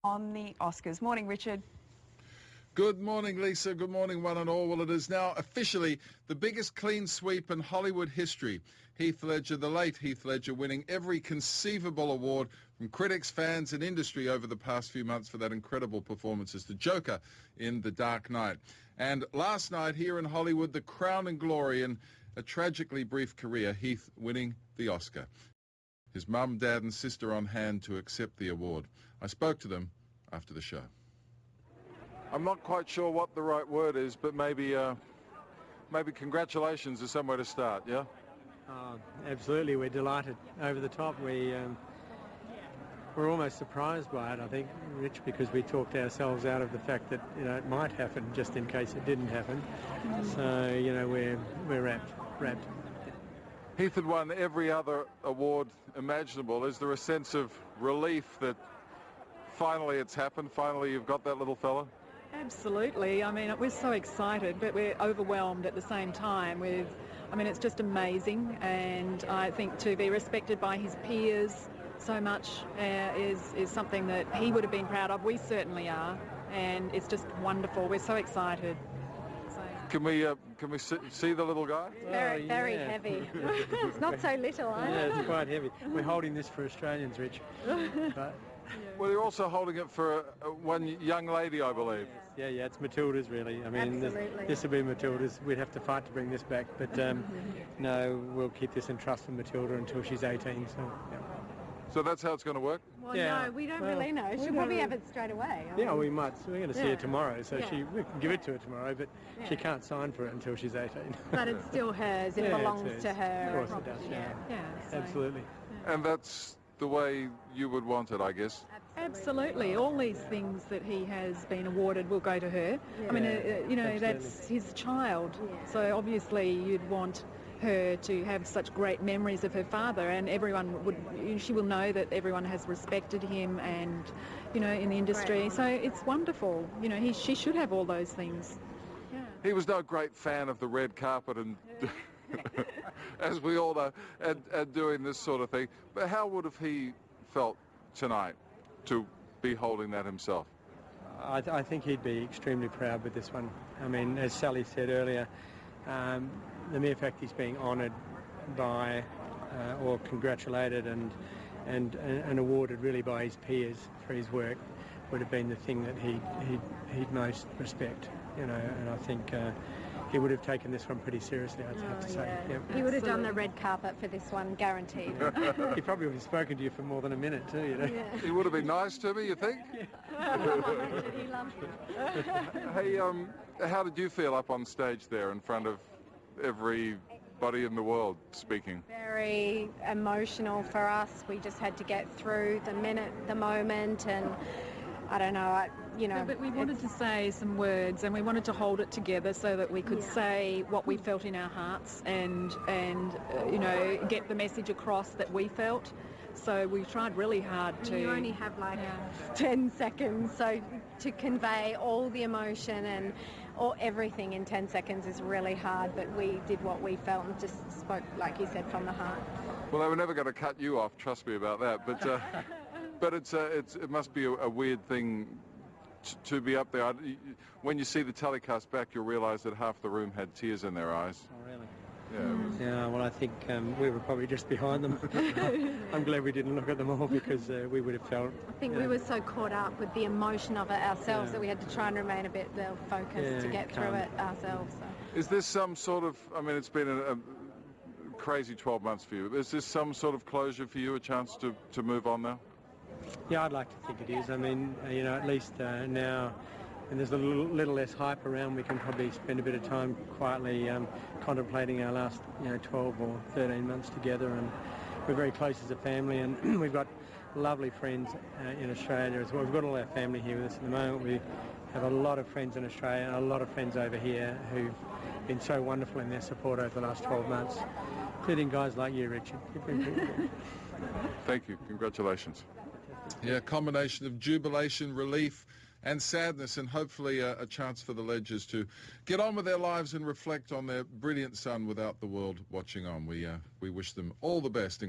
on the Oscars. Morning, Richard. Good morning, Lisa. Good morning, one and all. Well, it is now officially the biggest clean sweep in Hollywood history. Heath Ledger, the late Heath Ledger, winning every conceivable award from critics, fans and industry over the past few months for that incredible performance as the Joker in The Dark Knight. And last night here in Hollywood, the crown and glory in a tragically brief career, Heath winning the Oscar. His mum, dad and sister on hand to accept the award. I spoke to them after the show. I'm not quite sure what the right word is, but maybe congratulations is somewhere to start, yeah? Absolutely, we're delighted. Over the top, we're almost surprised by it, I think, Rich, because we talked ourselves out of the fact that, it might happen just in case it didn't happen. So, we're wrapped. Heath had won every other award imaginable. Is there a sense of relief that finally it's happened, finally you've got that little fella? Absolutely. I mean, we're so excited, but we're overwhelmed at the same time it's just amazing, and I think to be respected by his peers so much is something that he would have been proud of. We certainly are, and it's just wonderful. We're so excited. Can we see the little guy? Very heavy. It's not so little, Yeah, it's quite heavy. We're holding this for Australians, Rich. But well, you're also holding it for one young lady, I believe. Yeah, it's Matilda's, really. I mean, this will be Matilda's. We'd have to fight to bring this back, but no, we'll keep this in trust for Matilda until she's 18. So, yeah. So that's how it's going to work? Well, no, we don't really know. She'll probably have it straight away. We might. We're going to see her tomorrow, so we can give it to her tomorrow, but she can't sign for it until she's 18. But it's still hers. It belongs to her. Of course it does, absolutely. And that's the way you would want it, I guess. Absolutely. All these things that he has been awarded will go to her. I mean, absolutely. That's his child. So obviously you'd want her to have such great memories of her father, and she will know that everyone has respected him and, in the industry. So it's wonderful. She should have all those things. Yeah. He was no great fan of the red carpet and... as we all know, and doing this sort of thing. But how would have he felt tonight to be holding that himself? I think he'd be extremely proud with this one. I mean, as Sally said earlier, the mere fact he's being honoured by or congratulated and awarded really by his peers for his work would have been the thing that he'd most respect, and I think he would have taken this one pretty seriously, I'd have to say. Yeah. Yep. He would have done the red carpet for this one, guaranteed. He probably would have spoken to you for more than a minute too, Yeah. He would have been nice to me, you think? He loved you. Hey, how did you feel up on stage there in front of everybody in the world speaking? Very emotional for us. We just had to get through the moment, and I don't know, But we wanted to say some words, and we wanted to hold it together so that we could say what we felt in our hearts and get the message across that we felt. So we tried really hard to... You only have 10 seconds, so to convey all the emotion and everything in 10 seconds is really hard, but we did what we felt and just spoke, like you said, from the heart. Well, they were never going to cut you off, trust me about that, but but it must be a weird thing to be up there. When you see the telecast back, you'll realise that half the room had tears in their eyes. Oh, really? Yeah. Well, I think we were probably just behind them. I'm glad we didn't look at them all, because we would have felt... I think we were so caught up with the emotion of it ourselves that we had to try and remain a bit focused to get through it ourselves. So. Is this some sort of... I mean, it's been a crazy 12 months for you. Is this some sort of closure for you, a chance to move on now? Yeah, I'd like to think it is. I mean, at least now, and there's a little less hype around, we can probably spend a bit of time quietly contemplating our last 12 or 13 months together, and we're very close as a family, and we've got lovely friends in Australia as well. We've got all our family here with us at the moment. We have a lot of friends in Australia and a lot of friends over here who've been so wonderful in their support over the last 12 months, including guys like you, Richard. You've been pretty good. Thank you. Congratulations. Yeah, a combination of jubilation, relief and sadness, and hopefully a chance for the Ledgers to get on with their lives and reflect on their brilliant son without the world watching on. We wish them all the best.